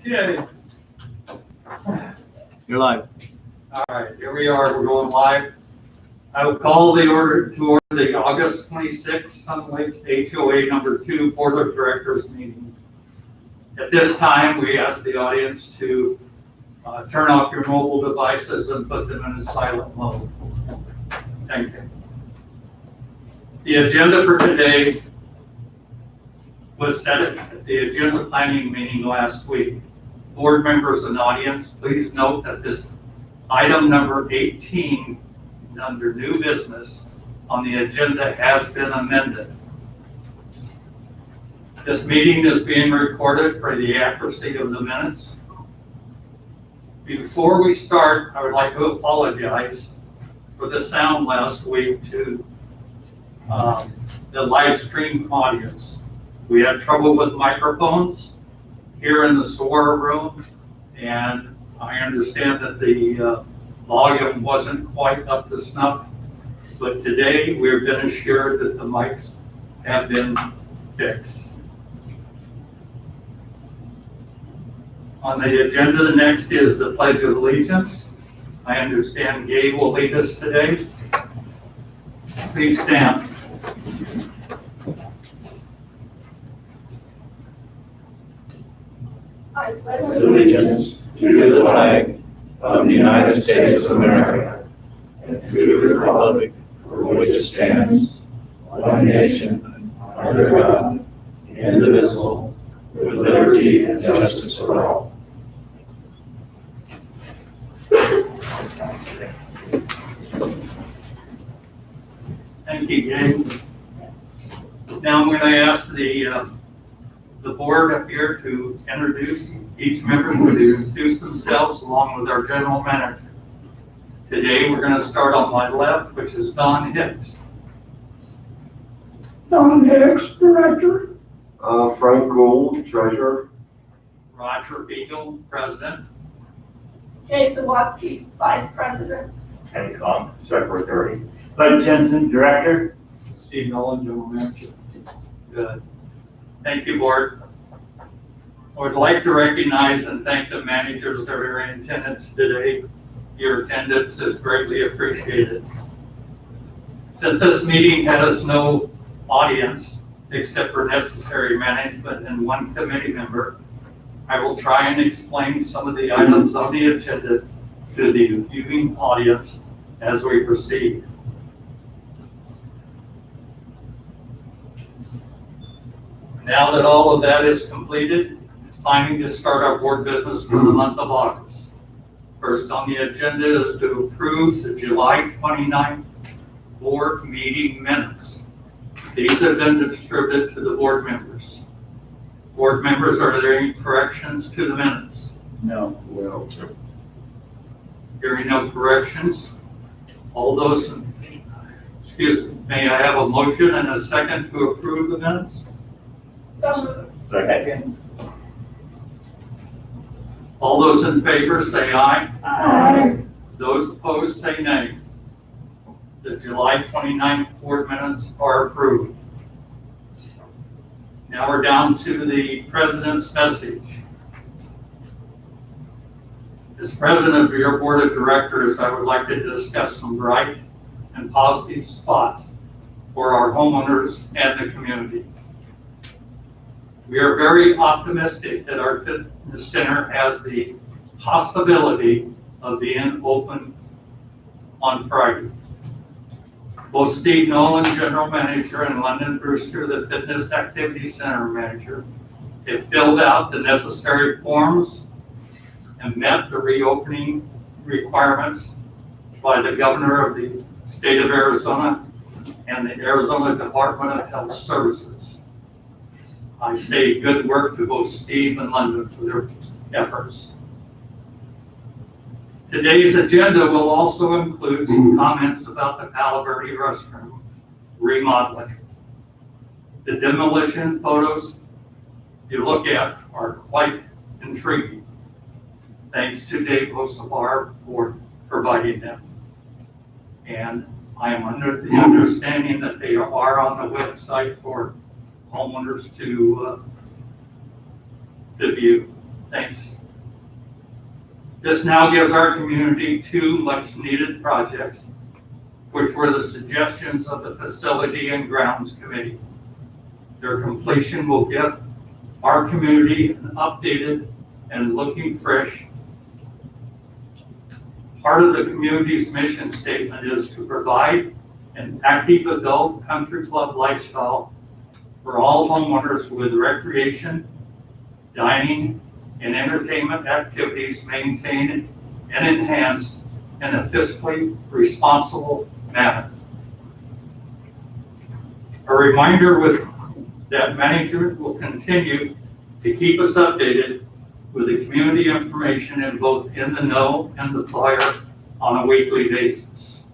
Okay, You're live. all right, here we are, we're going live. I will call the order to order the August 26th Sun Lakes HOA number 2 Board of Directors meeting. At this time, we ask the audience to turn off your mobile devices and put them in a silent mode. Thank you. The agenda for today was set at the agenda planning meeting last week. Board members and audience, please note that this item number 18 under new business on the agenda has been amended. This meeting is being recorded for the accuracy of the minutes. Before we start, I would like to apologize for the sound last week to the live stream audience. We had trouble with microphones here in the SOAR room, and I understand that the volume wasn't quite up to snuff, but today we've been assured that the mics have been fixed. On the agenda, the next is the Pledge of Allegiance. I understand Gabe will lead us today. Please stand. I pledge allegiance to the flag of the United States of America and to the republic for which it stands, one nation, under God, indivisible, with liberty and justice for all. Thank you, Gabe. Now I'm going to ask the board up here to introduce each member, to introduce themselves along with our general manager. Today we're going to start on my left, which is Don Hicks. Don Hicks, Director. Frank Gould, Treasurer. Roger Beagle, President. Jay Zawoski, Vice President. Kenny Kong, Secretary. Bud Jensen, Director. Steve Nolan, General Manager. Good. Thank you, board. I would like to recognize and thank the managers that are in attendance today. Your attendance is greatly appreciated. Since this meeting has no audience except for necessary management and one committee member, I will try and explain some of the items on the agenda to the viewing audience as we proceed. Now that all of that is completed, it's time to start our board business for the month of August. First on the agenda is to approve the July 29th board meeting minutes. These have been distributed to the board members. Board members, are there any corrections to the minutes? No. No. Hearing no corrections, all those, may I have a motion and a second to approve the minutes? So moved. Second. All those in favor say aye. Aye. Those opposed say nay. The July 29th board minutes are approved. Now we're down to the president's message. As president of your board of directors, I would like to discuss some bright and positive spots for our homeowners and the community. We are very optimistic that our fitness center has the possibility of being open on Friday. Both Steve Nolan, General Manager, and London Brewster, the Fitness Activity Center Manager, have filled out the necessary forms and met the reopening requirements by the governor of the state of Arizona and the Arizona Department of Health Services. I say good work to both Steve and London for their efforts. Today's agenda will also include some comments about the Palo Verde restroom remodeling. The demolition photos you look at are quite intriguing. Thanks to Dave Hocevar for providing them. And I am under the understanding that they are on the website for homeowners to view. Thanks. This now gives our community two much-needed projects, which were the suggestions of the Facility and Grounds Committee. Their completion will give our community an updated and looking fresh. Part of the community's mission statement is to provide an active adult country club lifestyle for all homeowners with recreation, dining, and entertainment activities maintained and enhanced in a fiscally responsible manner. A reminder that management will continue to keep us updated with the community information in both In the Know and the Flyer on a weekly basis.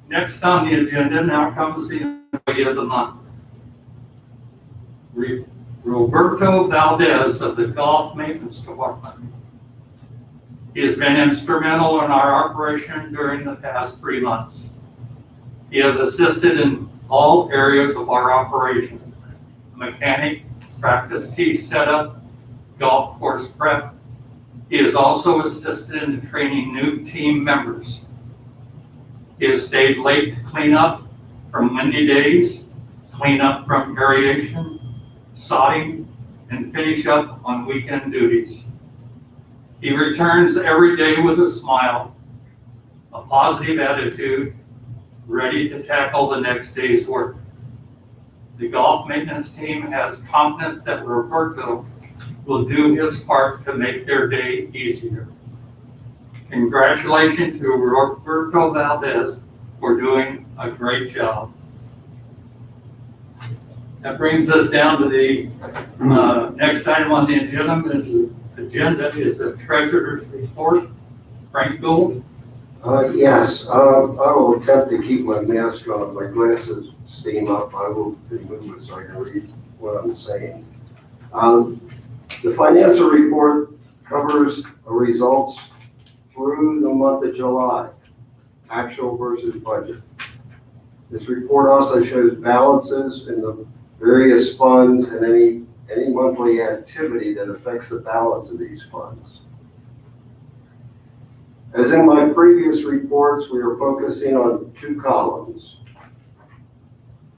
Next on the agenda now comes the employee of the month. Roberto Valdez of the Golf Maintenance Department. He has been instrumental in our operation during the past 3 months. He has assisted in all areas of our operation: mechanic, practice tee setup, golf course prep. He has also assisted in training new team members. He has stayed late to clean up from windy days, clean up from aeration, sodding, and finish up on weekend duties. He returns every day with a smile, a positive attitude, ready to tackle the next day's work. The golf maintenance team has confidence that Roberto will do his part to make their day easier. Congratulations to Roberto Valdez for doing a great job. That brings us down to the next item on the agenda is the treasurer's report. Frank Gould. Yes, I will attempt to keep my mask on. If my glasses steam up, I will remove it so I can read what I'm saying. The financial report covers results through the month of July, actual versus budget. This report also shows balances in the various funds and any monthly activity that affects the balance of these funds. As in my previous reports, we are focusing on 2 columns: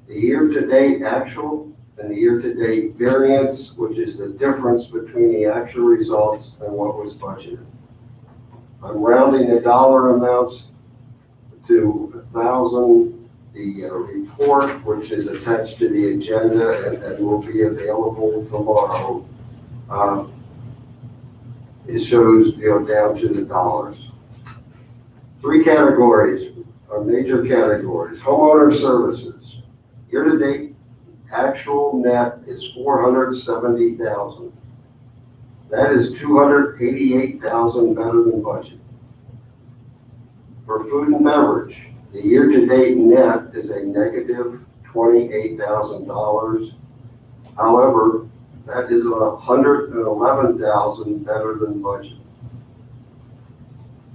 the year-to-date actual and the year-to-date variance, which is the difference between the actual results and what was budgeted. I'm rounding the dollar amounts to 1,000. The report, which is attached to the agenda and will be available tomorrow, it shows down to the dollars. 3 categories are major categories. Homeowner services. Year-to-date actual net is $470,000. That is $288,000 better than budget. For food and beverage, the year-to-date net is a negative $28,000. However, that is $111,000 better than budget.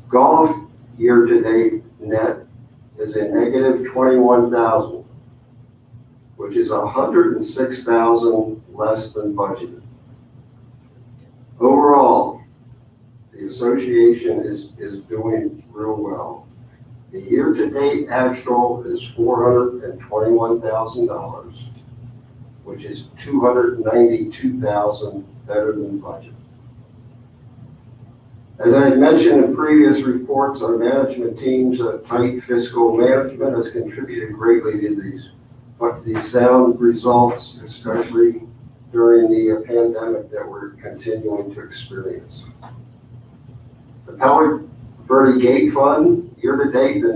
Golf year-to-date net is a negative $21,000, which is $106,000 less than budgeted. Overall, the association is doing real well. The year-to-date actual is $421,000, which is $292,000 better than budget. As I had mentioned in previous reports, our management team's tight fiscal management has contributed greatly to these sound results, especially during the pandemic that we're continuing to experience. The Palo Verde Gate Fund, year-to-date, the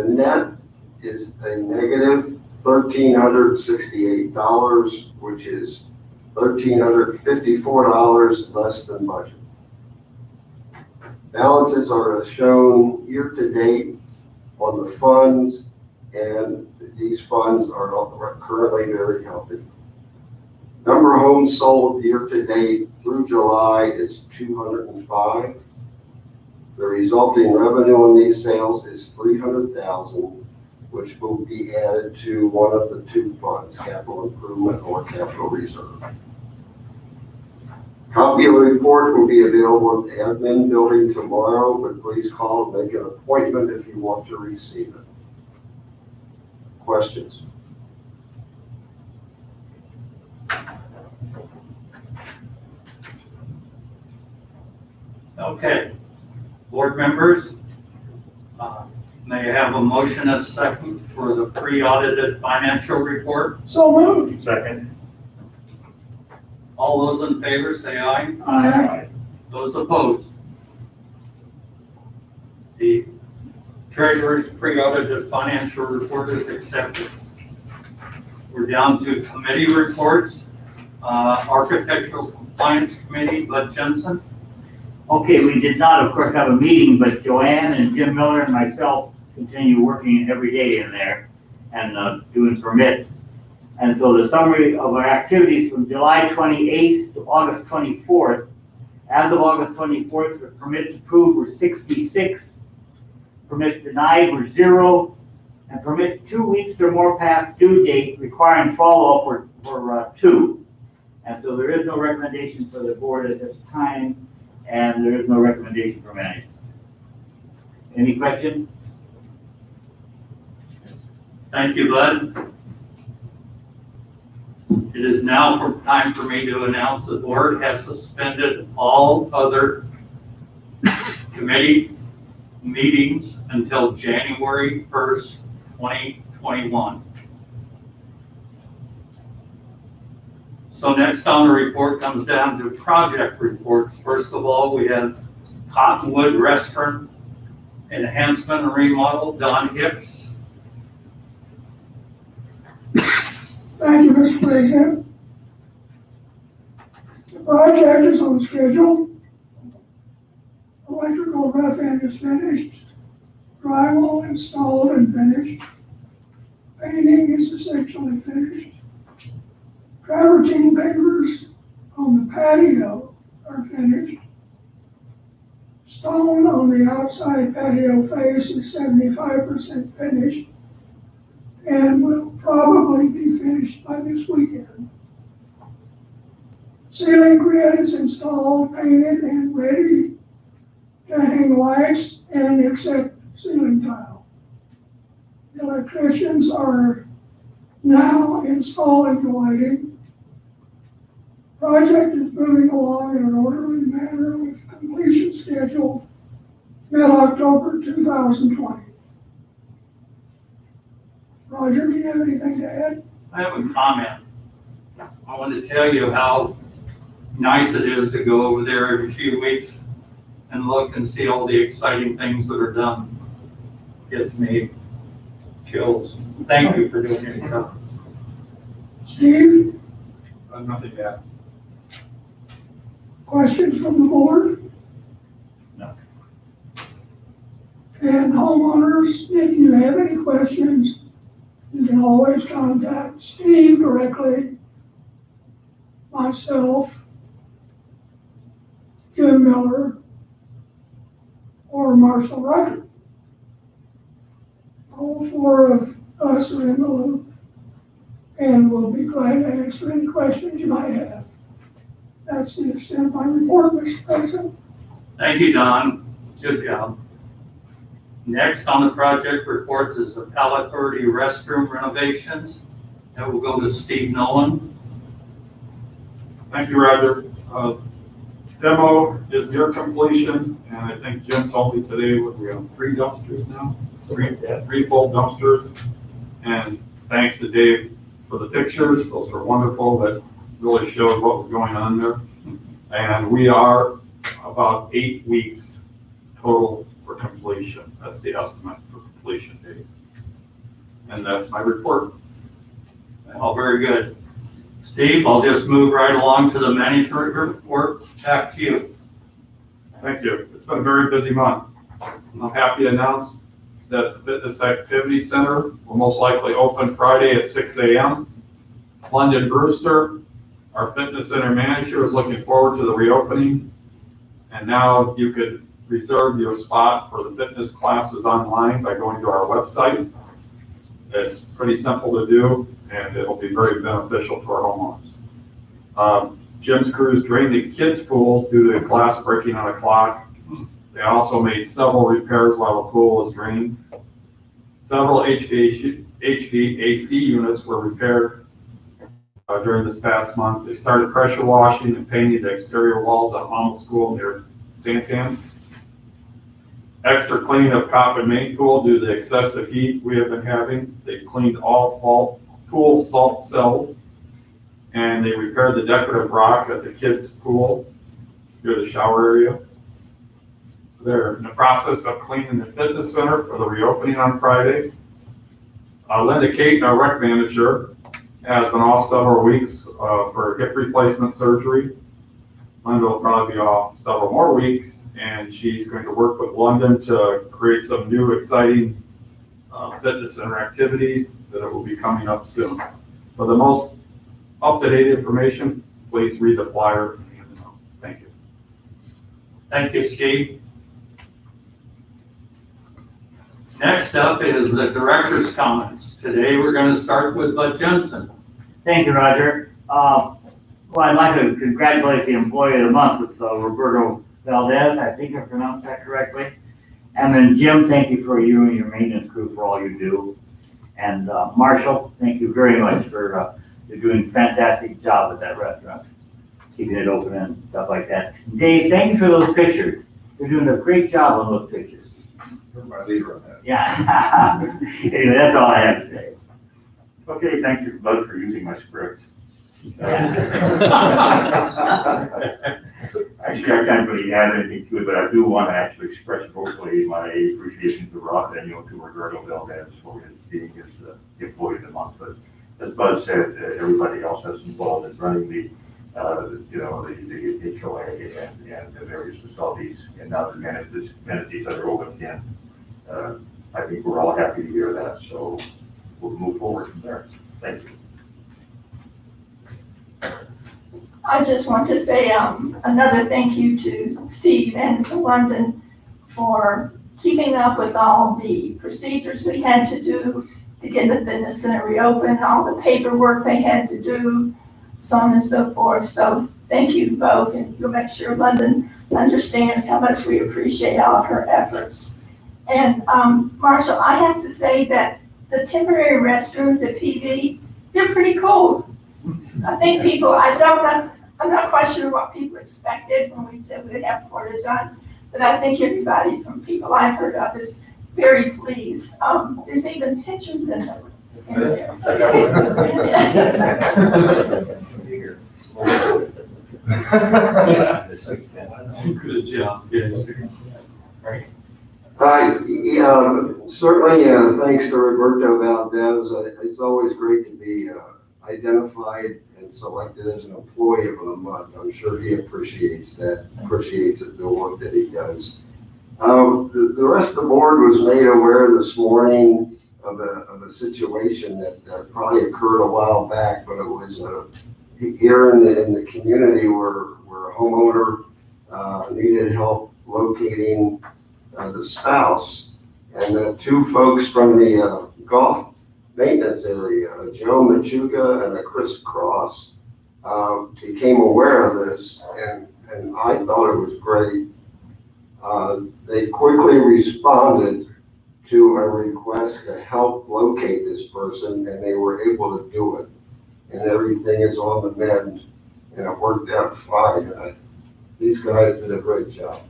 net is a negative $1,368, which is $1,354 less than budget. Balances are shown year-to-date on the funds, and these funds are currently very healthy. Number of homes sold year-to-date through July is 205. The resulting revenue on these sales is $300,000, which will be added to one of the 2 funds, capital improvement or capital reserve. Copy of the report will be available at the admin building tomorrow, but please call and make an appointment if you want to receive it. Questions? Okay, board members, may I have a motion as second for the pre-audited financial report? So moved. Second. All those in favor say aye. Aye. Those opposed? The treasurer's pre-audited financial report is accepted. We're down to committee reports. Architectural Compliance Committee, Bud Jensen. Okay, we did not, of course, have a meeting, but Joanne and Jim Miller and myself continue working every day in there and doing permits. And so the summary of our activities from July 28th to August 24th, as of August 24th, the permits approved were 66, permits denied were 0, and permits 2 weeks or more past due date requiring follow-up were 2. And so there is no recommendation for the board at this time, and there is no recommendation for management. Any questions? Thank you, Bud. It is now time for me to announce the board has suspended all other committee meetings until January 1st, 2021. So next on the report comes down to project reports. First of all, we have Cottonwood Restaurant Enhancement and Remodel, Don Hicks. Thank you, Mr. President. The project is on schedule. Electrical rough end is finished. Drywall installed and finished. Painting is essentially finished. Travertine pavers on the patio are finished. Stone on the outside patio face is 75% finished and will probably be finished by this weekend. Ceiling grid is installed, painted, and ready to hang lights and accept ceiling tile. The electricians are now installing the lighting. Project is moving along in an orderly manner with completion scheduled mid-October 2020. Roger, do you have anything to add? I have a comment. I want to tell you how nice it is to go over there every few weeks and look and see all the exciting things that are done. Gets me chills. Thank you for doing your job. Steve, Nothing to add. questions from the board? No. And homeowners, if you have any questions, you can always contact Steve directly, myself, Jim Miller, or Marshall Ryder. All four of us are in the loop, and we'll be glad to answer any questions you might have. That's the extent of my report, Mr. President. Thank you, Don. Good job. Next on the project reports is the Palo Verde restroom renovations. That will go to Steve Nolan. Thank you, Roger. Demo is near completion, and I think Jim told me today, we have 3 dumpsters now, three full dumpsters. And thanks to Dave for the pictures, those were wonderful, that really showed what was going on there. And we are about 8 weeks total for completion. That's the estimate for completion date. And that's my report. Oh, very good. Steve, I'll just move right along to the management report. Back to you. Thank you. It's been a very busy month. I'm happy to announce that the Fitness Activity Center will most likely open Friday at 6 a.m. London Brewster, our fitness center manager, is looking forward to the reopening. And now you could reserve your spot for the fitness classes online by going to our website. It's pretty simple to do, and it'll be very beneficial to our homeowners. Jim's crews drained the kids' pools due to glass breaking on the clock. They also made several repairs while the pool was drained. Several HVAC units were repaired during this past month. They started pressure washing and painting the exterior walls at Hummel School near Santan. Extra cleaning of Coppin Main Pool due to the excessive heat we have been having. They cleaned all pool salt cells, and they repaired the decorative rock at the kids' pool near the shower area. They're in the process of cleaning the fitness center for the reopening on Friday. Linda Kate, our rec manager, has been off several weeks for hip replacement surgery. Linda will probably be off several more weeks, and she's going to work with London to create some new exciting fitness center activities that will be coming up soon. For the most up-to-date information, please read the flyer. Thank you. Thank you, Steve. Next up is the director's comments. Today, we're going to start with Bud Jensen. Thank you, Roger. Well, I'd like to congratulate the Employee of the Month with Roberto Valdez. I think I pronounced that correctly. And then Jim, thank you for you and your maintenance crew for all you do. And Marshall, thank you very much for you're doing a fantastic job at that restaurant, keeping it open and stuff like that. Dave, thank you for those pictures. You're doing a great job on those pictures. You're my leader on that. Yeah. Anyway, that's all I have to say. Okay, thank you, Bud, for using my script. Actually, I can't really add anything to it, but I do want to actually express vocally my appreciation to Rob and, to Roberto Valdez for his being his Employee of the Month. But as Bud said, everybody else that's involved in running the HOA and the various facilities and now the amenities that are open again. I think we're all happy to hear that, so we'll move forward from there. Thank you. I just want to say another thank you to Steve and to London for keeping up with all the procedures we had to do to get the fitness center reopened, all the paperwork they had to do, so on and so forth. So thank you both, and you'll make sure London understands how much we appreciate all of her efforts. And Marshall, I have to say that the temporary restrooms at PV, they're pretty cool. I think I'm not quite sure what people expected when we said we'd have porta johns, but I think everybody from people I've heard of is very pleased. There's even pictures in there. Good job, yes. Hi, certainly, thanks to Roberto Valdez. It's always great to be identified and selected as an Employee of the Month. I'm sure he appreciates it, the work that he does. The rest of the board was made aware this morning of a situation that probably occurred a while back, but it was here in the community where a homeowner needed help locating the spouse, and two folks from the golf maintenance area, Joe Machuga and Chris Cross, became aware of this, and I thought it was great. They quickly responded to a request to help locate this person, and they were able to do it. And everything is on the mend, and it worked out fine. These guys did a great job.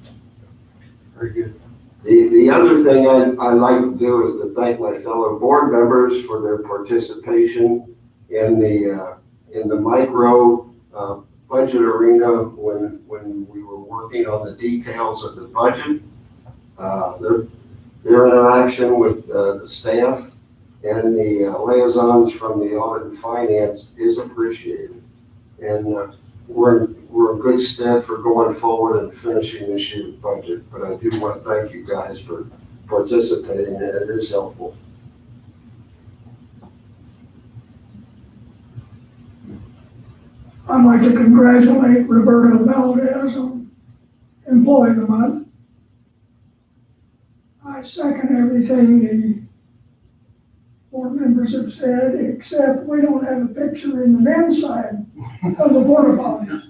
Very good. The other thing I like to do is to thank my fellow board members for their participation in the micro budget arena when we were working on the details of the budget. Their interaction with the staff and the liaisons from the audit and finance is appreciated. And we're in good stead for going forward and finishing this year's budget. But I do want to thank you guys for participating, and it is helpful. I'd like to congratulate Roberto Valdez on Employee of the Month. I second everything the board members have said, except we don't have a picture in the men's side of the porta potties.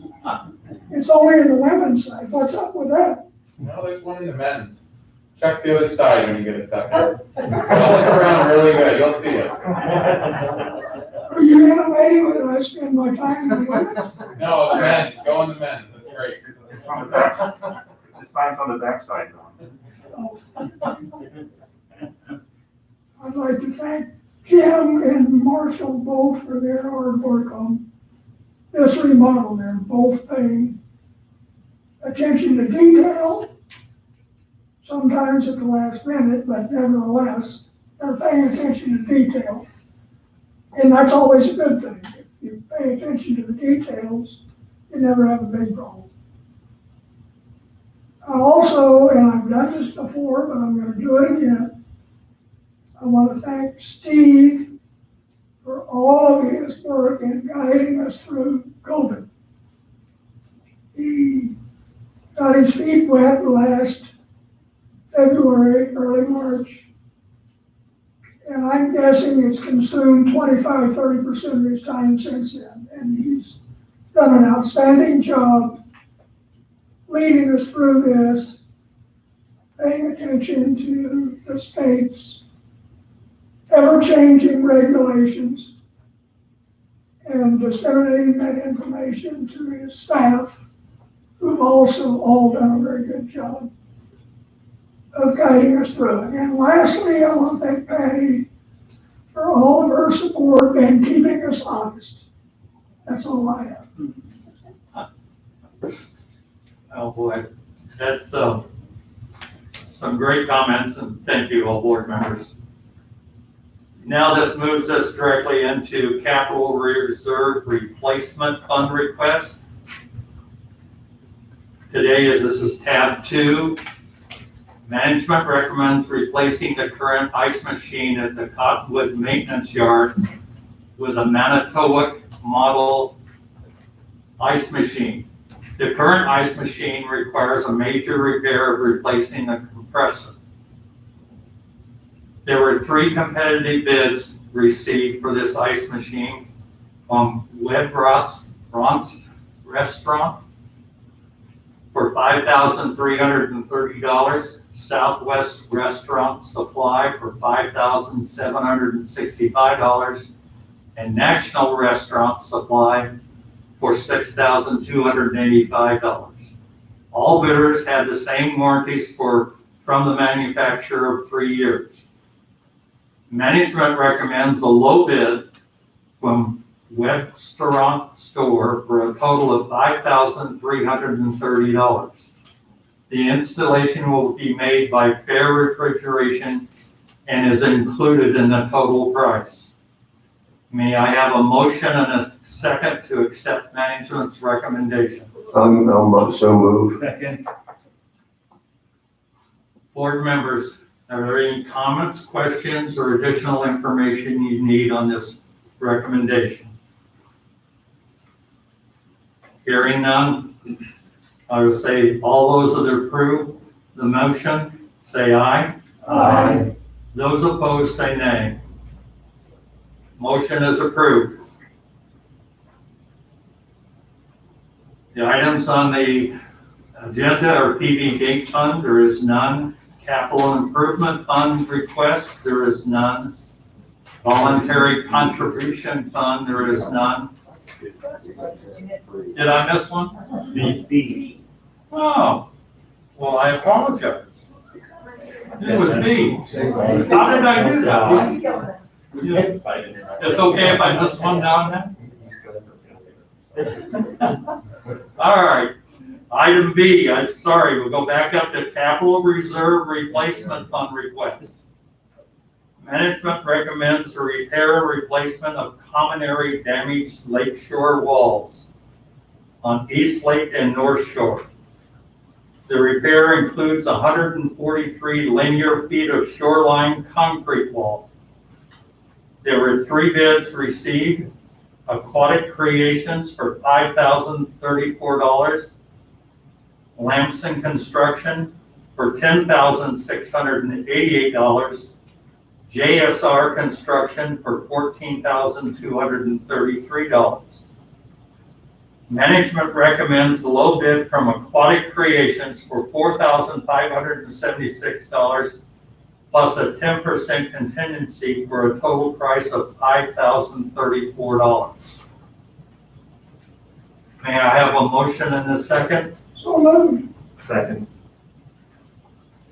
It's only in the women's side. What's up with that? No, there's one in the men's. Check the other side when you get a second. Don't look around really good, you'll see it. Are you innovating that I spend my time in the women's? No, the men's, go in the men's, that's great. It's on the back, the sign's on the backside, Don. I'd like to thank Jim and Marshall both for their hard work on this remodel. They're both paying attention to detail, sometimes at the last minute, but nevertheless, they're paying attention to detail. And that's always a good thing. If you pay attention to the details, you never have a big problem. I also, and I've done this before, but I'm gonna do it again, I want to thank Steve for all of his work in guiding us through COVID. He got his feet wet last February, early March. And I'm guessing it's consumed 25–30% of his time since then. And he's done an outstanding job leading us through this, paying attention to the state's ever-changing regulations and disseminating that information to his staff, who've also all done a very good job of guiding us through it. And lastly, I want to thank Patty for all of her support and keeping us honest. That's all I have. Oh, boy, that's, some great comments, and thank you, all board members. Now this moves us directly into capital reserve replacement fund request. This is tab 2. Management recommends replacing the current ice machine at the Cottonwood Maintenance Yard with a Manitowoc model ice machine. The current ice machine requires a major repair of replacing the compressor. There were 3 competitive bids received for this ice machine from Webb Ron's Restaurant for $5,330, Southwest Restaurant Supply for $5,765, and National Restaurant Supply for $6,285. All bidders had the same warranties from the manufacturer of 3 years. Management recommends a low bid from Restaurant Store for a total of $5,330. The installation will be made by Fair Refrigeration and is included in the total price. May I have a motion and a second to accept management's recommendation? I'll so move. Second. Board members, are there any comments, questions, or additional information you need on this recommendation? Hearing none, I will say all those that approve the motion, say aye. Aye. Those opposed, say nay. Motion is approved. The items on the agenda are PB fund, there is none. Capital improvement fund request, there is none. Voluntary contribution fund, there is none. Did I miss one? B. Oh, well, I apologize. It was B. How did I do that? It's okay if I miss one down there? All right. Item B, I'm sorry, we'll go back up to capital reserve replacement fund request. Management recommends the repair and replacement of common area damaged lakeshore walls on East Lake and North Shore. The repair includes 143 linear feet of shoreline concrete wall. There were 3 bids received: Aquatic Creations for $5,034, Lamson Construction for $10,688, JSR Construction for $14,233. Management recommends the low bid from Aquatic Creations for $4,576 plus a 10% contingency for a total price of $5,034. May I have a motion and a second? So moved. Second.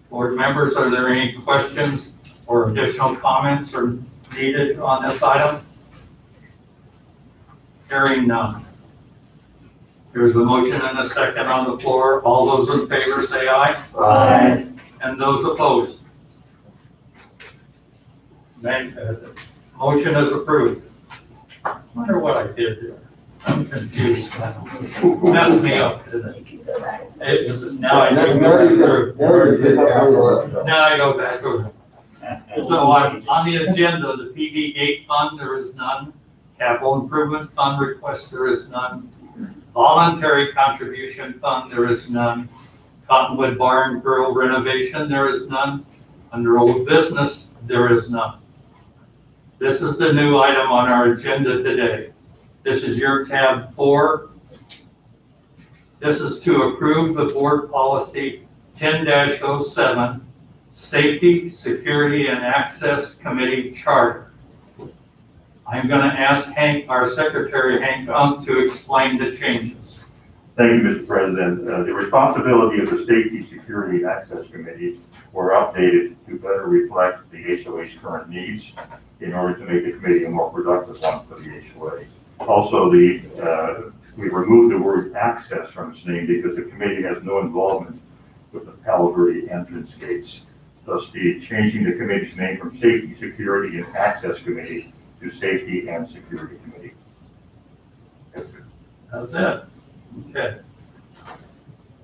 Board members, are there any questions or additional comments or needed on this item? Hearing none. There's a motion and a second on the floor. All those in favor say aye. Aye. And those opposed? Motion is approved. Wonder what I did there. I'm confused now. Messed me up, didn't it? It was, now I do go back through. Now I go back through. So on the agenda, the PD gate fund, there is none. Capital improvement fund request, there is none. Voluntary contribution fund, there is none. Cottonwood Bar and Grill renovation, there is none. Under old business, there is none. This is the new item on our agenda today. This is your tab 4. This is to approve the board policy 10-07, Safety, Security, and Access Committee Charter. I'm going to ask Hank, our secretary, Hank Unk, to explain the changes. Thank you, Mr. President. The responsibility of the Safety, Security, and Access Committee were updated to better reflect the HOA's current needs in order to make the committee a more productive one for the HOA. Also, we removed the word access from its name because the committee has no involvement with the Palo Verde entrance gates. Thus, changing the committee's name from Safety, Security, and Access Committee to Safety and Security Committee. That's it. Okay.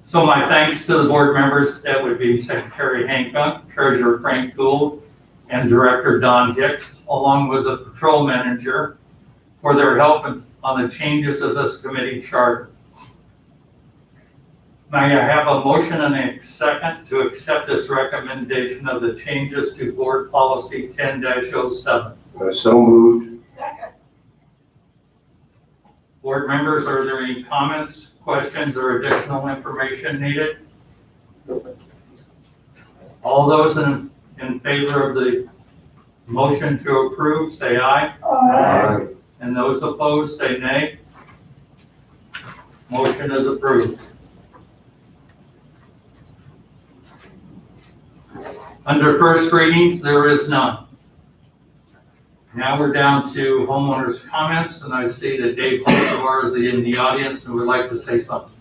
So my thanks to the board members. That would be Secretary Hank Unk, Treasurer Frank Gould, and Director Don Hicks, along with the patrol manager, for their help on the changes of this committee charter. May I have a motion and a second to accept this recommendation of the changes to board policy 10-07? So moved. Second. Board members, are there any comments, questions, or additional information needed? All those in favor of the motion to approve, say aye. Aye. And those opposed, say nay. Motion is approved. Under first readings, there is none. Now we're down to homeowners' comments, and I see that Dave Hosevar is in the audience and would like to say something.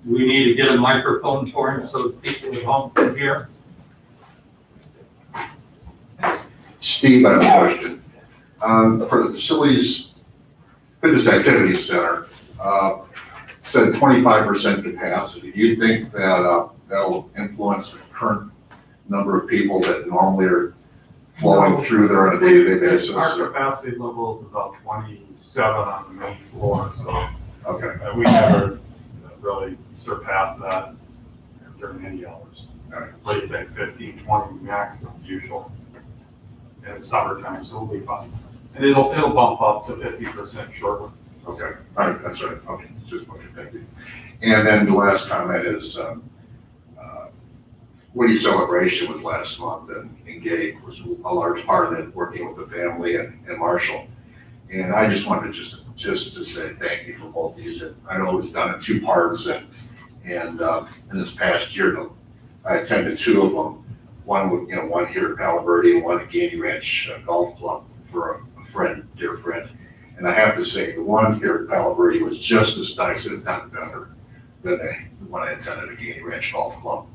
We need to get a microphone for him so people at home can hear. Steve, I have a question. For the facilities, fitness activity center, said 25% capacity. Do you think that that'll influence the current number of people that normally are flowing through there on a day-to-day basis? Our capacity level is about 27 on the main floor, so Okay, we never really surpass that during any hours. Alright. What do you think, 15, 20 max usual? And it's summertime, so it'll be fun. And it'll bump up to 50% shortly. okay, all right, that's right, okay, just okay, thank you. And then the last comment is, Woody Celebration was last month, and Gabe was a large part of it, working with the family and Marshall. And I just wanted just to say thank you for both of you. I know it was done in 2 parts, and in this past year, I attended 2 of them. One here at Palo Verde and one at Gainey Ranch Golf Club for a friend, dear friend. And I have to say, the one here at Palo Verde was just as nice, if not better, than the one I attended at Gainey Ranch Golf Club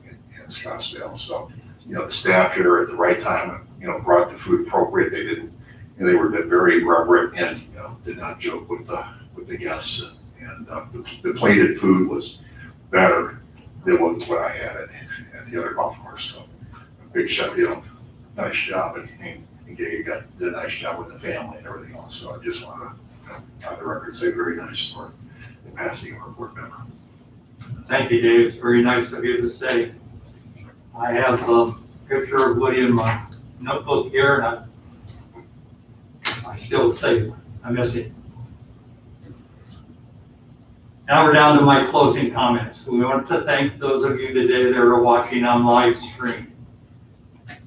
in Scottsdale. So, the staff here at the right time, brought the food appropriate. They didn't, they were very reverent and, did not joke with the guests. And the plated food was better than what I had at the other golf course. So a big shout, nice job. And Gabe did a nice job with the family and everything else. So I just want to, on the record, say very nice for the passing of our board member. Thank you, Dave. It's very nice of you to say. I have a picture of Woody in my notebook here, and I still say I miss him. Now we're down to my closing comments. We want to thank those of you today that are watching on live stream.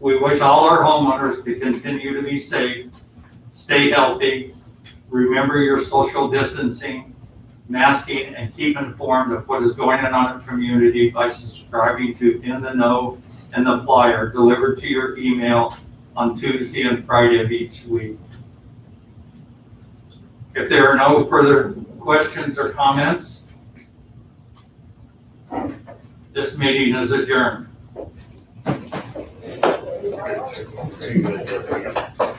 We wish all our homeowners to continue to be safe, stay healthy, remember your social distancing, masking, and keep informed of what is going on in the community by subscribing to In the Know and the flyer delivered to your email on Tuesday and Friday of each week. If there are no further questions or comments, this meeting is adjourned. Very good.